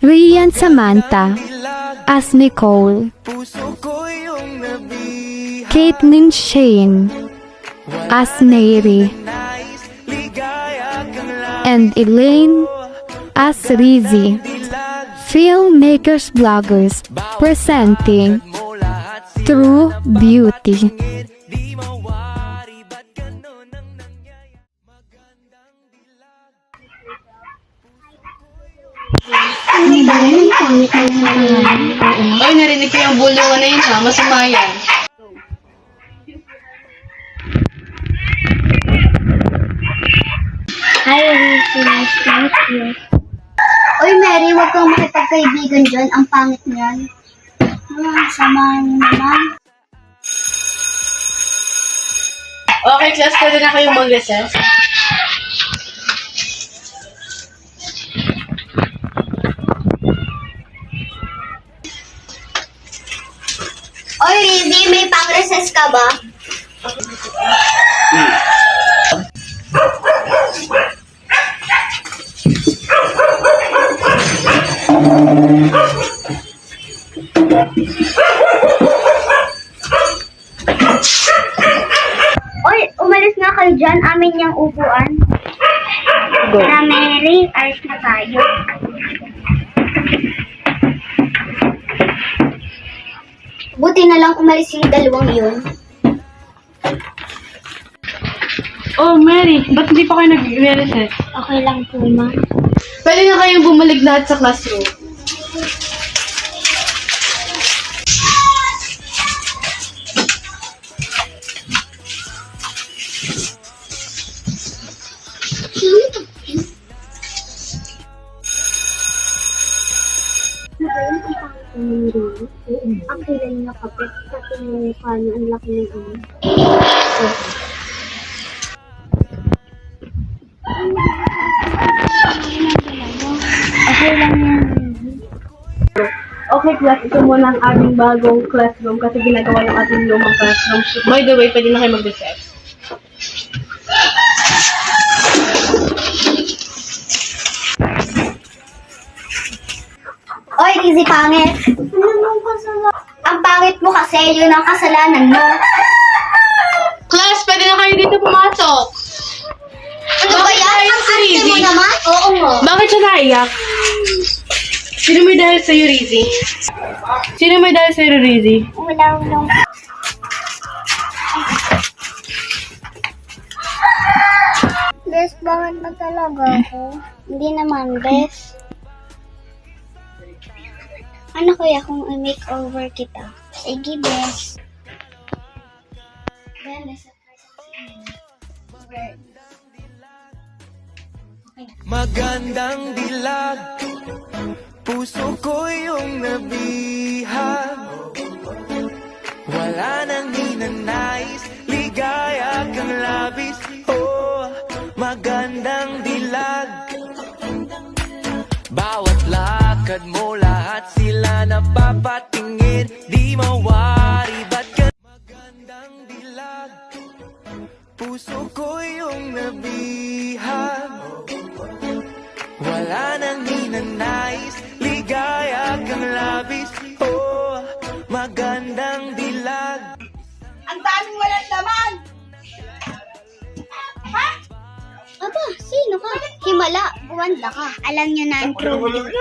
Rian Samantha as Nicole, Caitlin Shane as Mary, and Elaine as Rizzy. Filmmakers Vloggers presenting True Beauty. Oy, narinig ko yung bulungan na yun ha. Masama yan. Hi, Ricky. Nice to meet you. Uy, Mary, huwag kang makipagkaibigan dyan. Ang pangit niyan. Sama niyo naman. Okay, class, pwede na kayong mag-recess. Oy, Rizzy, may pang-recess ka ba? Oy, umalis na kayo dyan. Amin yung upuan. Go. Na Mary, alis na tayo. Buti na lang umalis yung dalawang yun. Oh, Mary, ba't hindi pa kayo nag-recess? Okay lang po, ma'am. Pwede na kayong bumalik lahat sa classroom. Ang kilala niya kapit sa tingin mukha niya ang laki ng ano. Okay lang yan. Okay, class, ito muna ang ating bagong classroom kasi ginagawa yung ating lumang classroom. By the way, pwede na kayo mag-recess. Oy, Rizzy, pangit. Ang pangit mo kasi, yun ang kasalanan mo. Class, pwede na kayo dito pumasok. Ano ba yan? Bakit Ang si arte mo Rizzy? naman? Oo nga. Bakit siya naiyak? Sino may dahil sa'yo, Rizzy? Sino may dahil sa'yo, Rizzy? Wala. Bes, bakit ba talaga ako? Hindi naman, Bes. Ano kaya kung i-makeover kita? Sige, Bes. Ben, may surprise ako sa inyo. Magandang dilag, puso ko yung nabihag. Wala nang ninanais, ligaya kang labis. Oh, magandang dilag. Bawat lakad mo, lahat sila napapatingin. Di mawari, ba't ka? Magandang dilag, puso ko yung nabihag. Wala nang ninanais, ligaya kang labis. Oh, magandang dilag. Ang daming walang laman! Ha? Aba, sino ka? Himala, buwanda ka. Alam niyo na ang true beauty.